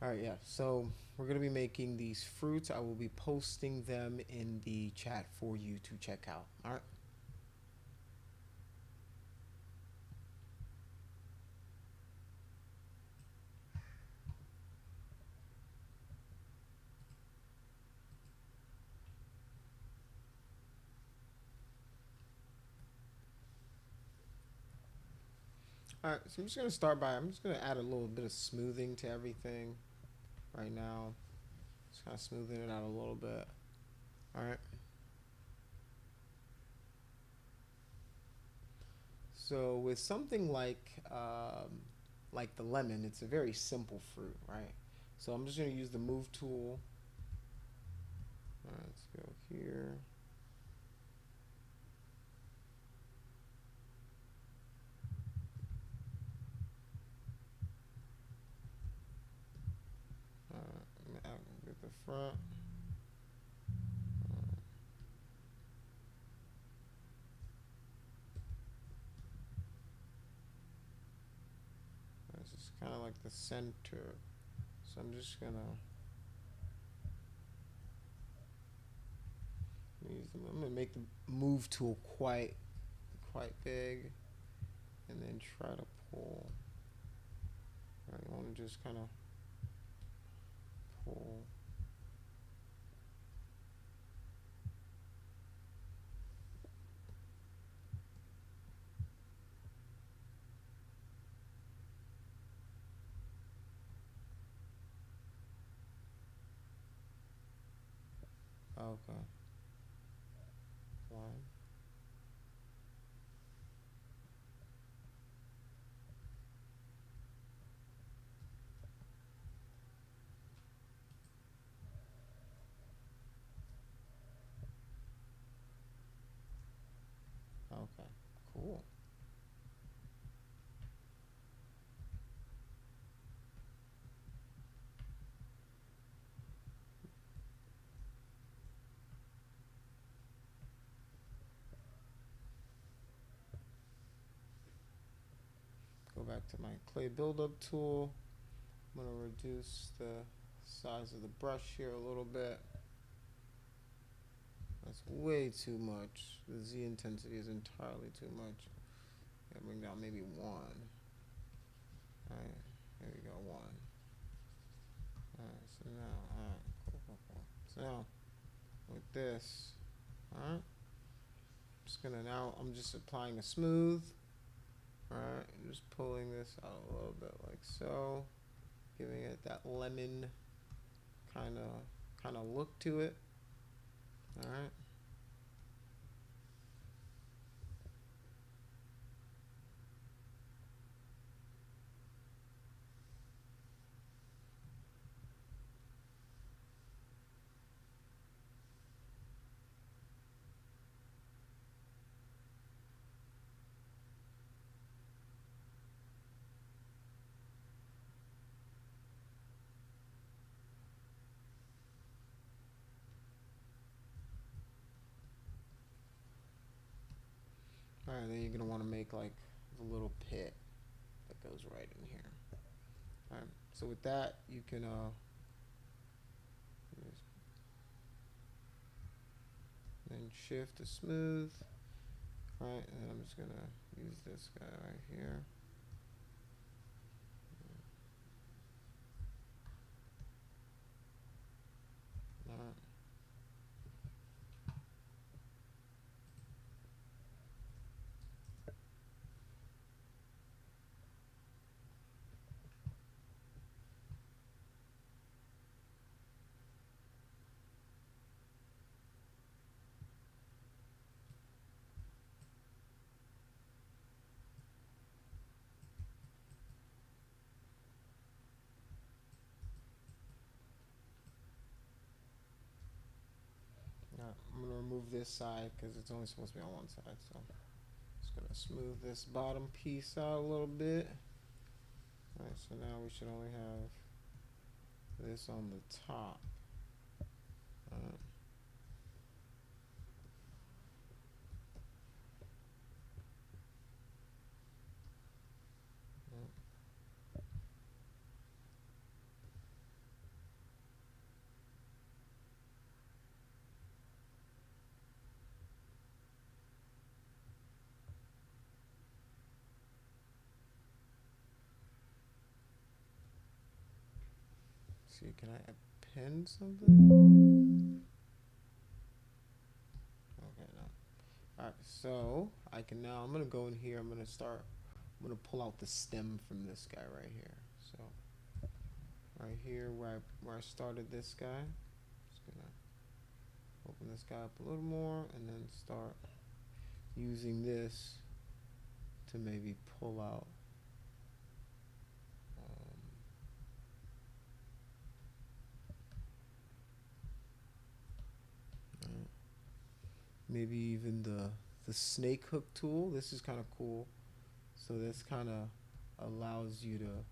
All right, yeah. So we're gonna be making these fruits. I will be posting them in the chat for you to check out. All right. All right. So I'm just gonna start by I'm just gonna add a little bit of smoothing to everything right now. Just kind of smoothing it out a little bit. All right. So with something like the lemon, it's a very simple fruit, right? So I'm just gonna use the move tool. All right, let's go here. Get the front. This is kind of like the center. So I'm just gonna I'm gonna make the move tool quite big, and then try to pull. All right, you want to just kind of pull. Okay. One. Okay. Cool. Go back to my clay buildup tool. I'm gonna reduce the size of the brush here a little bit. That's way too much. The Z intensity is entirely too much. Gotta bring down maybe one. Alright, there we go, one. Alright, so now, alright, cool. So now, with this, alright, I'm just applying a smooth. Alright, just pulling this out a little bit like so. Giving it that lemon kind of look to it. Alright. Alright, then you're gonna want to make like the little pit that goes right in here. Alright, so with that you can then shift to smooth. Alright, and then I'm just gonna use this guy right here. Alright. I'm gonna remove this side because it's only supposed to be on one side, so just gonna smooth this bottom piece out a little bit. Alright, so now we should only have this on the top. Alright. See, can I append something? Okay, no. All right, so I can now. I'm gonna go in here. I'm gonna start. I'm gonna pull out the stem from this guy right here. So right here, where I started this guy. Just gonna open this guy up a little more, and then start using this to maybe pull out. Um, Maybe even the snake hook tool. This is kind of cool. So this kind of allows you to,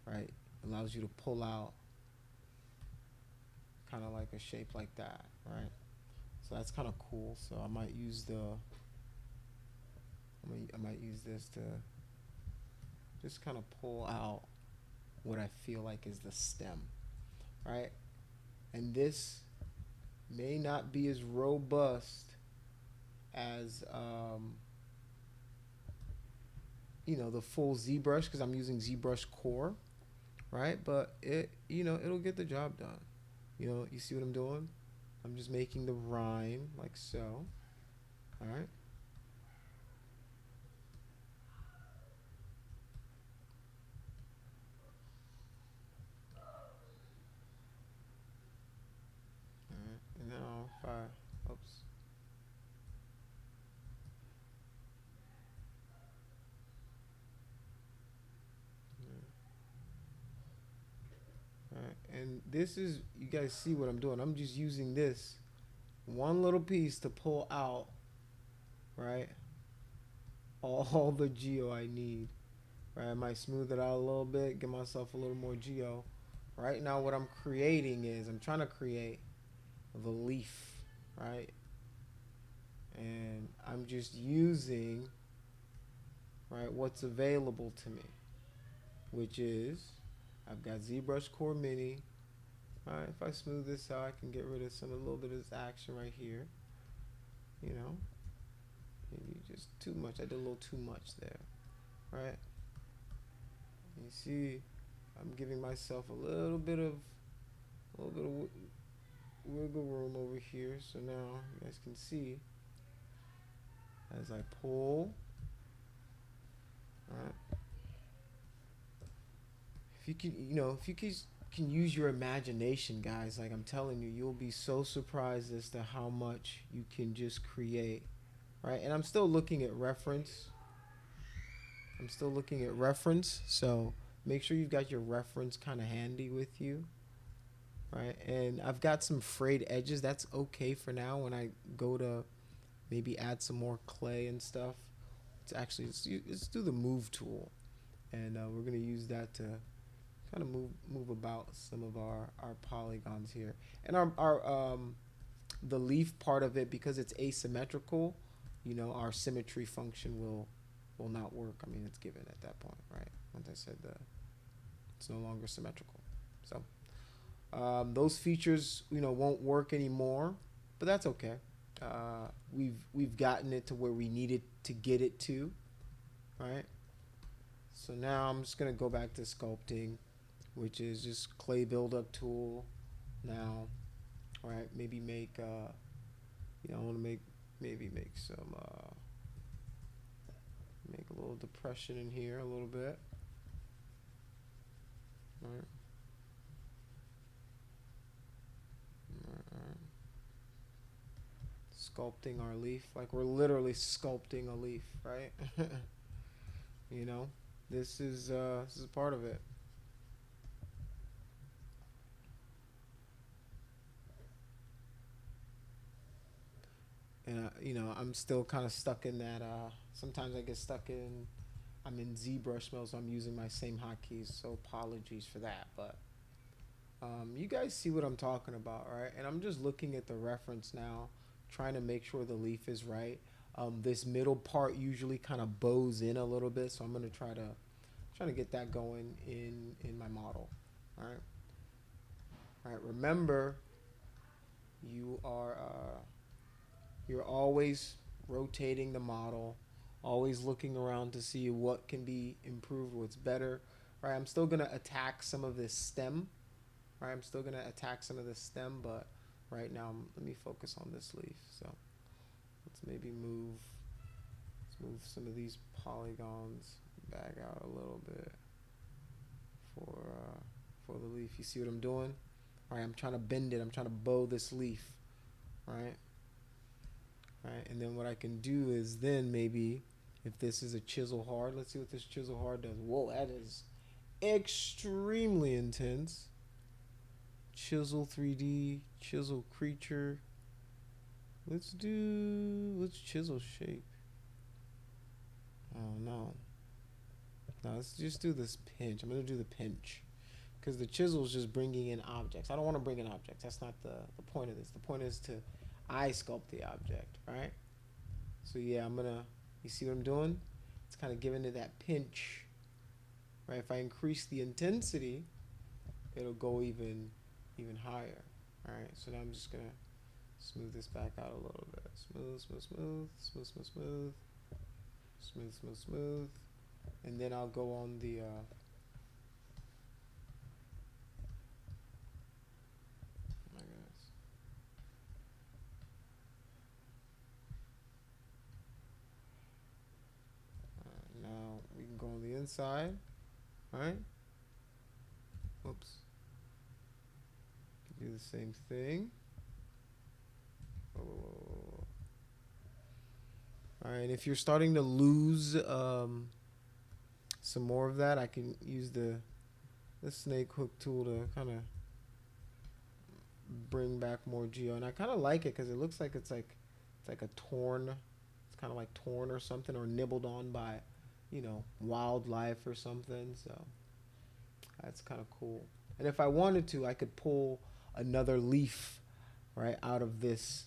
right, allows you to pull out kind of like a shape like that, right? So that's kind of cool. So I might use I might use this to just kind of pull out what I feel like is the stem, right? And this may not be as robust as the full ZBrush because I'm using ZBrush Core, right? But it'll get the job done. You see what I'm doing? I'm just making the rhyme like so. All right. All right. And now if I, oops. All right. And this is, you guys see what I'm doing. I'm just using this one little piece to pull out, right? All the geo I need. Right. I might smooth it out a little bit, give myself a little more geo. Right now, what I'm creating is I'm trying to create the leaf, right? And I'm just using, right, what's available to me, which is I've got ZBrush Core Mini. All right, if I smooth this out, I can get rid of a little bit of this action right here. You know, maybe just too much. I did a little too much there, right? You see, I'm giving myself a little bit of wiggle room over here. So now you guys can see as I pull. All right. If you can, if you can use your imagination, guys, like I'm telling you, you'll be so surprised as to how much you can just create, right? And I'm still looking at reference. So make sure you've got your reference kind of handy with you, right? And I've got some frayed edges. That's okay for now. When I go to maybe add some more clay and stuff, let's do the move tool, and we're gonna use that to kind of move about some of our polygons here, and our the leaf part of it, because it's asymmetrical. Our symmetry function will not work. I mean, it's given at that point, right? Once I said it's no longer symmetrical. So those features won't work anymore, but that's okay. We've gotten it to where we needed to get it to, right? So now I'm just gonna go back to sculpting, which is just clay buildup tool. Now, all right, maybe make I want to make some make a little depression in here a little bit. All right. All right. Sculpting our leaf, like we're literally sculpting a leaf, right? you know, this is part of it. And I'm still kind of stuck in that. Sometimes I get stuck in. I'm in ZBrush mode, so I'm using my same hotkeys. So apologies for that, but you guys see what I'm talking about, right? And I'm just looking at the reference now, trying to make sure the leaf is right. This middle part usually kind of bows in a little bit, so I'm gonna try to get that going in my model. All right. All right. Remember, you are you're always rotating the model, always looking around to see what can be improved, what's better. Right. I'm still gonna attack some of this stem, All right, I'm still gonna attack some of the stem, but right now, let me focus on this leaf. So let's maybe let's move some of these polygons back out a little bit for the leaf. You see what I'm doing? All right, I'm trying to bend it. I'm trying to bow this leaf, right? Right, and then what I can do is then maybe if this is a chisel hard, let's see what this chisel hard does. Whoa, that is extremely intense. Chisel 3D, chisel creature. Let's chisel shape. Oh no. No, let's just do this pinch. I'm gonna do the pinch. Because the chisel is just bringing in objects. I don't want to bring in objects. That's not the point of this. The point is to eye sculpt the object, right? So yeah, you see what I'm doing? It's kind of giving it that pinch, right? If I increase the intensity, it'll go even higher, all right? So now I'm just gonna smooth this back out a little bit. Smooth, smooth, smooth, smooth, smooth, smooth, smooth, smooth, smooth, and then I'll go on the. My goodness. Now we can go on the inside, all right? Whoops. Do the same thing. Oh. All right, if you're starting to lose some more of that, I can use the snake hook tool to kind of bring back more geo, and I kind of like it because it looks like it's like a torn. It's kind of like torn or something, or nibbled on by, wildlife or something. So that's kind of cool. And if I wanted to, I could pull another leaf right out of this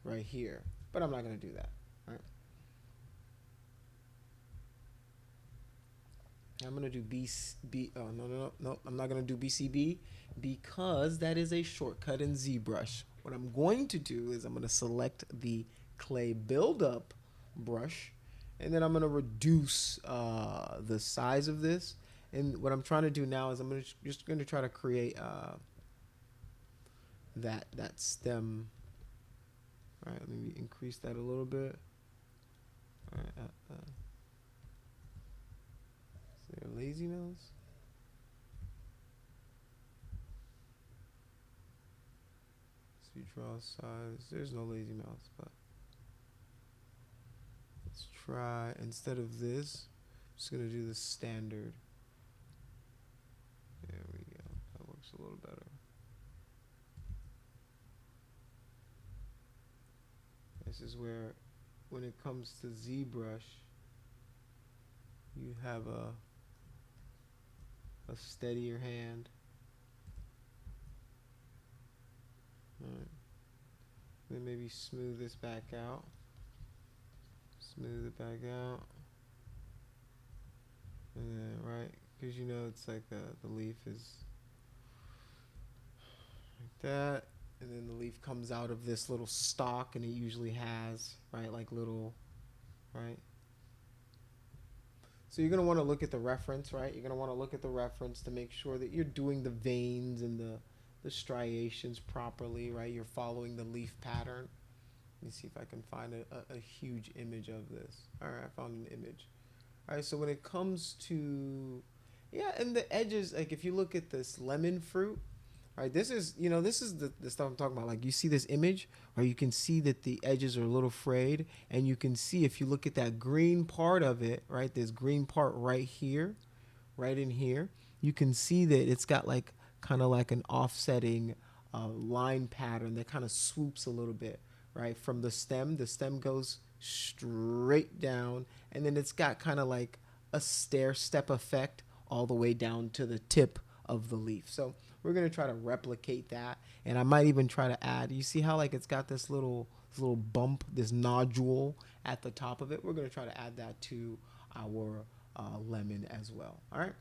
right here, but I'm not going to do that. Right? I'm going to do oh, no. I'm not going to do BCB because that is a shortcut in ZBrush. What I'm going to do is I'm going to select the clay buildup brush, and then I'm going to reduce the size of this. And what I'm trying to do now is I'm just going to try to create that stem. All right, let me increase that a little bit. All right, is there a lazy mouse? So you draw size. There's no lazy mouse, but let's try, instead of this, I'm just gonna do the standard. There we go. That works a little better. This is where, when it comes to ZBrush, you have a steadier hand. Alright. Then maybe smooth this back out. Smooth it back out. And then, right, because it's like the leaf is like that. And then the leaf comes out of this little stalk, and it usually has, right, like little, right? So you're going to want to look at the reference, right? You're going to want to look at the reference to make sure that you're doing the veins and the striations properly, right? You're following the leaf pattern. Let me see if I can find a huge image of this. All right, I found an image. All right, so when it comes to, and the edges, like if you look at this lemon fruit, right, this is the stuff I'm talking about. Like you see this image, or you can see that the edges are a little frayed, and you can see if you look at that green part of it, right, this green part right here, right in here, you can see that it's got like kind of like an offsetting line pattern that kind of swoops a little bit, right, from the stem. The stem goes straight down, and then it's got kind of like a stair step effect all the way down to the tip of the leaf. So we're going to try to replicate that, and I might even try to add, you see how like it's got this little bump, this nodule at the top of it? We're going to try to add that to our lemon as well. All right,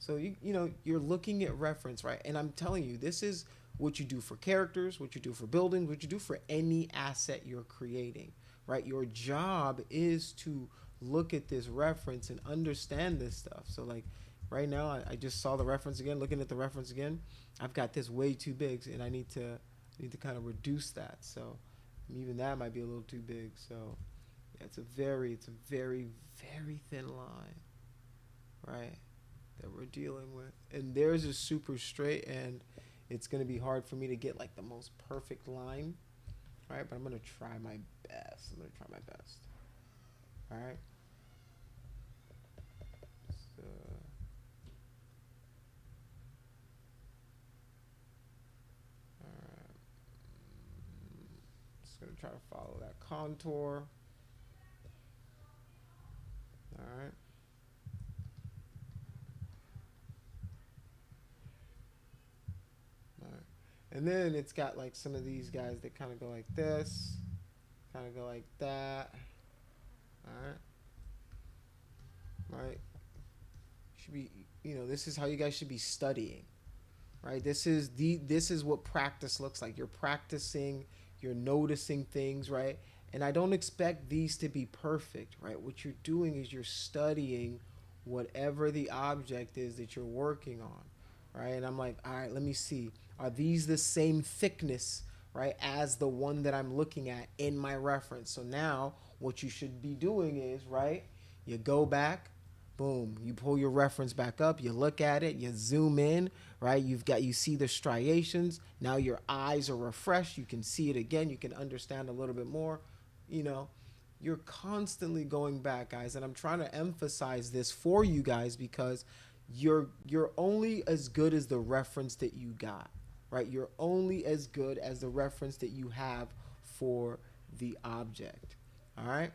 so you're looking at reference, right? And I'm telling you, this is what you do for characters, what you do for buildings, what you do for any asset you're creating, right? Your job is to look at this reference and understand this stuff. So like right now, I just saw the reference again, looking at the reference again. I've got this way too big, and I need to kind of reduce that. So even that might be a little too big. So yeah, it's a very, very thin line, right? That we're dealing with. And theirs is super straight, and it's gonna be hard for me to get like the most perfect line, right? But I'm gonna try my best. I'm gonna try my best. All right. So, all right. Just gonna try to follow that contour. All right. All right. And then it's got like some of these guys that kind of go like this, kind of go like that. All right. Right. Should be, this is how you guys should be studying, right? This is what practice looks like. You're practicing, you're noticing things, right? And I don't expect these to be perfect, right? What you're doing is you're studying whatever the object is that you're working on, right? And I'm like, all right, let me see. Are these the same thickness, right, as the one that I'm looking at in my reference? So now what you should be doing is, right, you go back, boom, you pull your reference back up, you look at it, you zoom in, right? You see the striations. Now your eyes are refreshed. You can see it again. You can understand a little bit more. You know, you're constantly going back, guys, and I'm trying to emphasize this for you guys because you're only as good as the reference that you got, right? You're only as good as the reference that you have for the object. All right?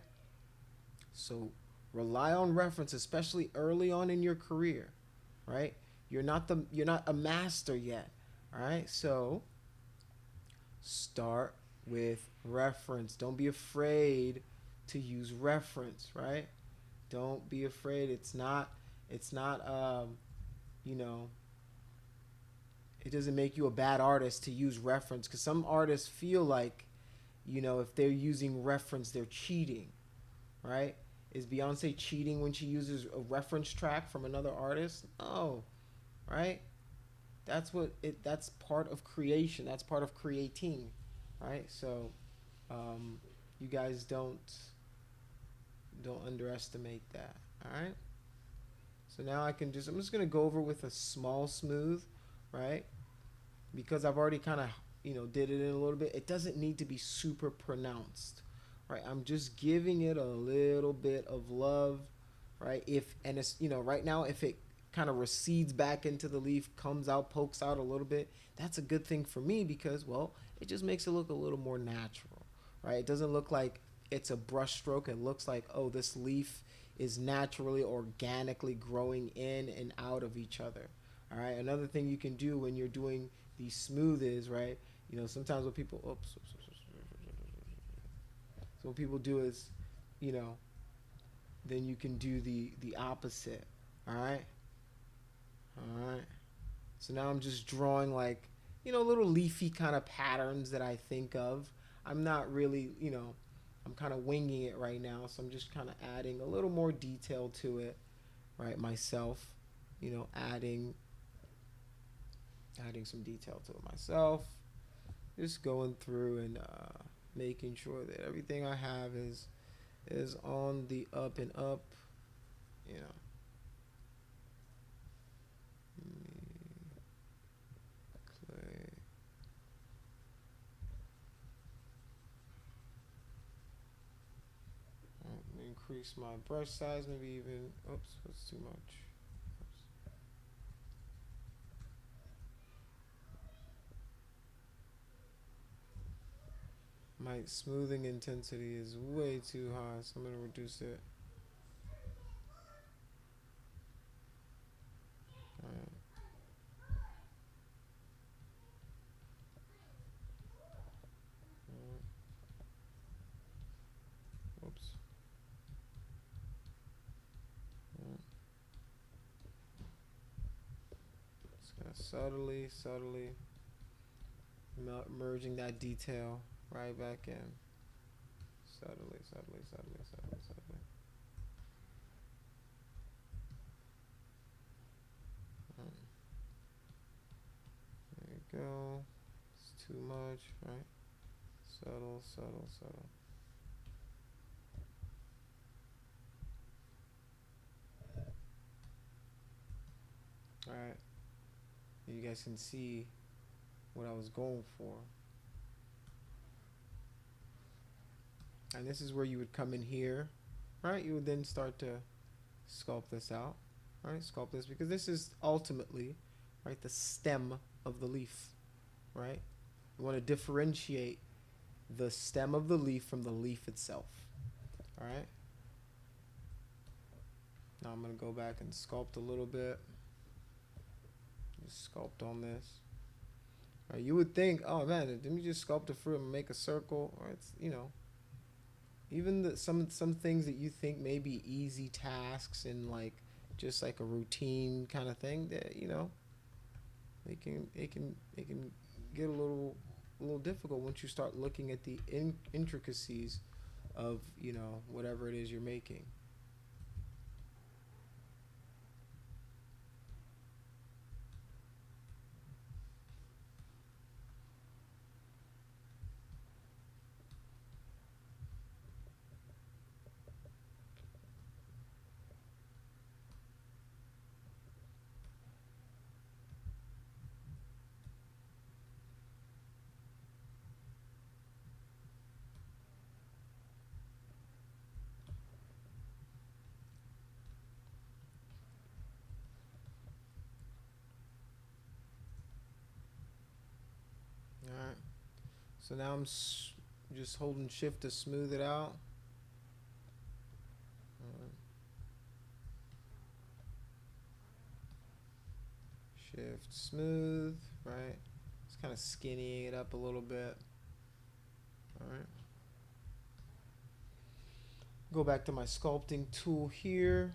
So rely on reference, especially early on in your career, right? You're not a master yet. All right? So start with reference. Don't be afraid to use reference, right? Don't be afraid. It's not you know, it doesn't make you a bad artist to use reference cuz some artists feel like, if they're using reference, they're cheating, right? Is Beyonce cheating when she uses a reference track from another artist? No, right? That's part of creation. That's part of creating, right? So, um, you guys don't underestimate that. All right. So now I'm just gonna go over with a small smooth, right? Because I've already kind of did it in a little bit. It doesn't need to be super pronounced, right? I'm just giving it a little bit of love, right? If and it's right now if it kind of recedes back into the leaf, comes out, pokes out a little bit, that's a good thing for me because well, it just makes it look a little more natural, right? It doesn't look like it's a brush stroke. It looks like oh, this leaf is naturally organically growing in and out of each other. All right. Another thing you can do when you're doing these smooth is right. Sometimes what people so what people do is, you know, then you can do the opposite. All right. All right. So now I'm just drawing like, little leafy kind of patterns that I think of. I'm not really, I'm kind of winging it right now. So I'm just kind of adding a little more detail to it, right? Myself, adding some detail to it myself. Just going through and making sure that everything I have is on the up and up, you know. Clay. Increase my brush size, maybe even. Oops, that's too much. My smoothing intensity is way too high, so I'm gonna reduce it. Alright. Alright. Oops. Alright. Just gonna subtly merging that detail right back in. Subtly. go. It's too much, right? Subtle, subtle, subtle. Alright. You guys can see what I was going for. And this is where you would come in here, right? You would then start to sculpt this out, right? Sculpt this because this is ultimately, right, the stem of the leaf, right? You want to differentiate the stem of the leaf from the leaf itself, all right? Now I'm going to go back and sculpt a little bit. Just sculpt on this. All right, you would think, oh man, let me just sculpt a fruit and make a circle, or it's, you know, even some things that you think may be easy tasks and like just like a routine kind of thing, that you know, it can get a little difficult once you start looking at the intricacies of, you know, whatever it is you're making. All right. So now I'm just holding shift to smooth it out. Shift smooth, right? Just kind of skinnying it up a little bit. All right. Go back to my sculpting tool here.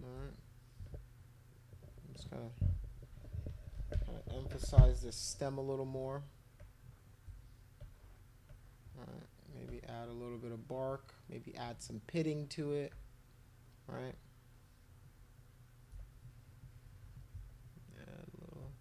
All right. I'm just kind of emphasize the stem a little more. All right. Maybe add a little bit of bark. Maybe add some pitting to it. Right. Add a little.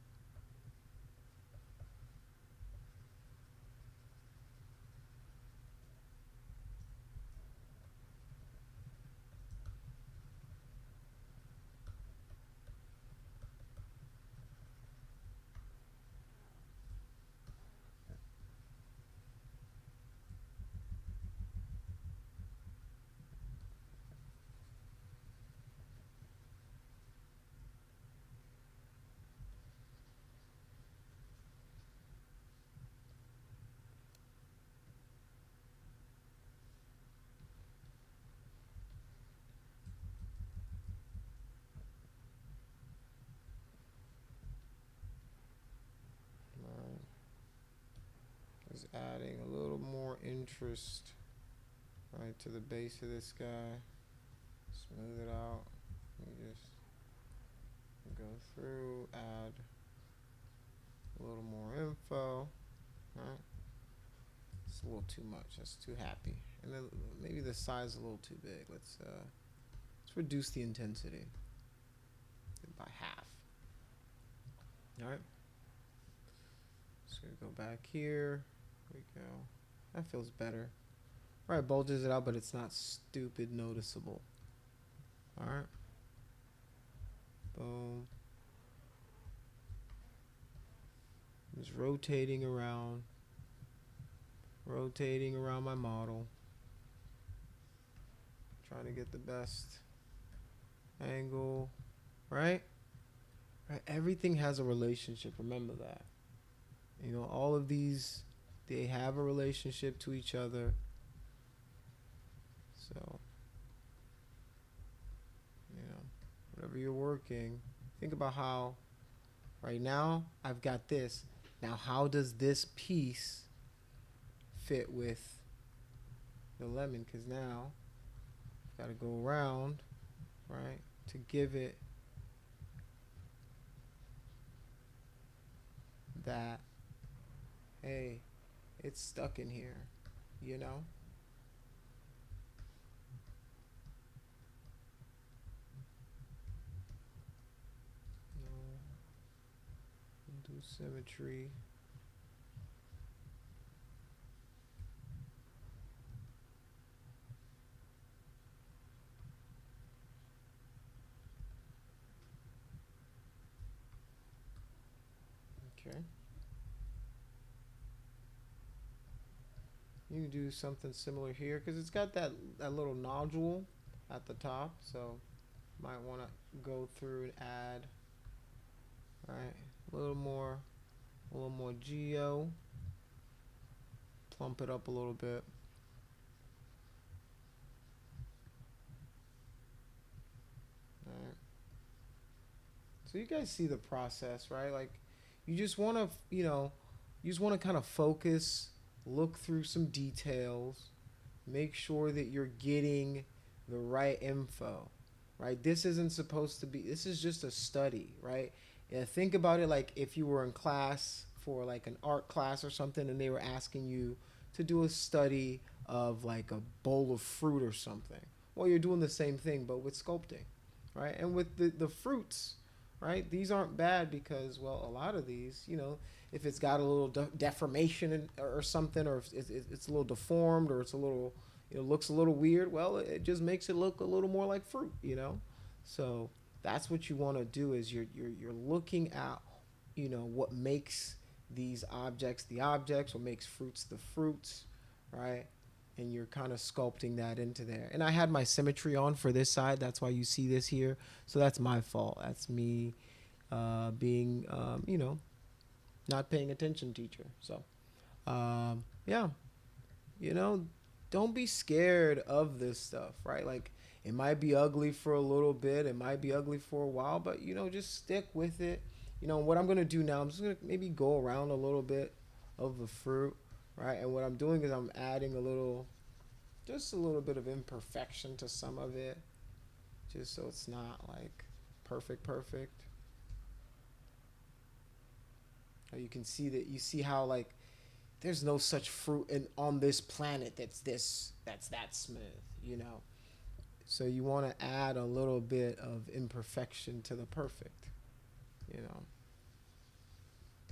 Just adding a little more interest, right, to the base of this guy. Smooth it out. You just go through, add a little more info. Right. It's a little too much. That's too happy. And then maybe the size is a little too big. Let's reduce the intensity by half. All right. Just gonna go back here. There we go. That feels better. All right, bulges it out, but it's not stupid noticeable. All right. Boom. Just rotating around my model. Trying to get the best angle, right? Right? Everything has a relationship. Remember that. You know, all of these, they have a relationship to each other. So, you know, whatever you're working, think about how, right now, I've got this. Now, how does this piece fit with the lemon? Because now, I've got to go around, right, to give it that, hey, it's stuck in here, you know? Do symmetry. Okay. You can do something similar here because it's got that little nodule at the top. So might want to go through and add, right, a little more geo, plump it up a little bit. All right. So you guys see the process, right? Like you just want to, you just want to kind of focus, look through some details, make sure that you're getting the right info, right? This isn't supposed to be, this is just a study, right? Yeah, think about it like if you were in class for like an art class or something and they were asking you to do a study of like a bowl of fruit or something. Well, you're doing the same thing, but with sculpting, right? And with the fruits, right? These aren't bad because, well, a lot of these, if it's got a little deformation or something, or if it's a little deformed, or it's a little, looks a little weird, well, it just makes it look a little more like fruit. So that's what you want to do is you're looking at, what makes these objects the objects, what makes fruits the fruits, right? And you're kind of sculpting that into there. And I had my symmetry on for this side. That's why you see this here. So that's my fault. That's me being, not paying attention, teacher. So, yeah, you know, don't be scared of this stuff, right? Like, it might be ugly for a little bit, it might be ugly for a while, but, just stick with it. What I'm going to do now, I'm just going to maybe go around a little bit of the fruit, right? And what I'm doing is I'm adding just a little bit of imperfection to some of it, just so it's not like perfect. You can see that you see how like there's no such fruit on this planet that's that smooth. So you want to add a little bit of imperfection to the perfect. You know,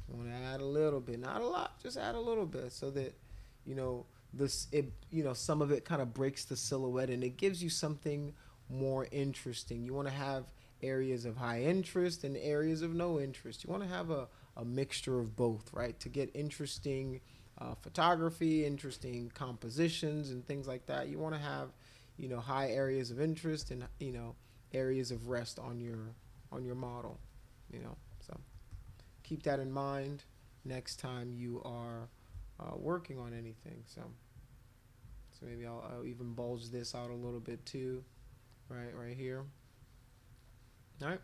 you want to add a little bit, not a lot, just add a little bit, so that you know some of it kind of breaks the silhouette and it gives you something more interesting. You want to have areas of high interest and areas of no interest. You want to have a mixture of both, right? To get interesting photography, interesting compositions, and things like that. You want to have, high areas of interest and areas of rest on your model. So keep that in mind next time you are working on anything. So maybe I'll even bulge this out a little bit too, right here. All right.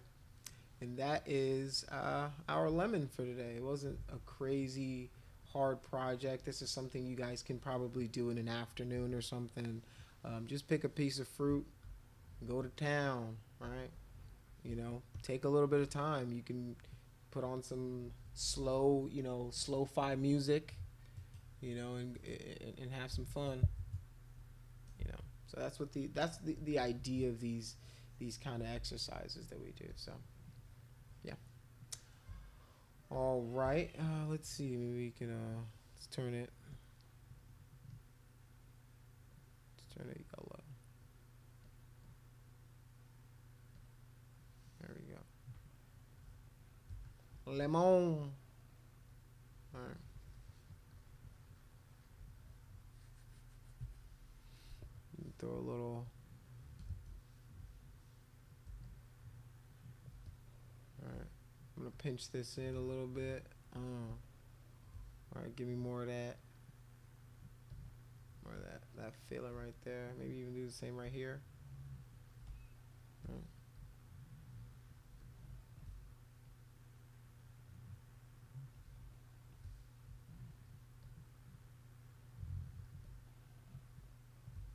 And that is our lemon for today. It wasn't a crazy hard project. This is something you guys can probably do in an afternoon or something. Just pick a piece of fruit, go to town, right? Take a little bit of time. You can put on some slow-fi music, and have some fun. So that's the idea of these kind of exercises that we do. So yeah. All right. Let's see. Maybe we can let's turn it. Let's turn it yellow. There we go. Lemon. All right. Throw a little. All right. I'm gonna pinch this in a little bit. All right, give me more of that. More of that feeling right there. Maybe even do the same right here. All right.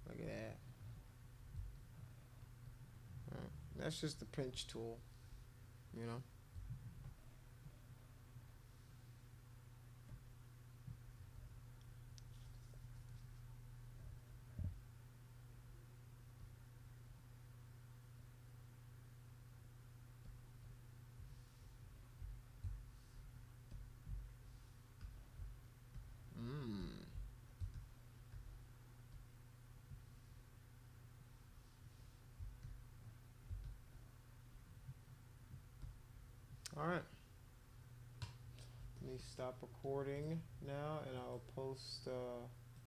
Look at that. All right. That's just the pinch tool, you know. All right. Let me stop recording now, and I'll post.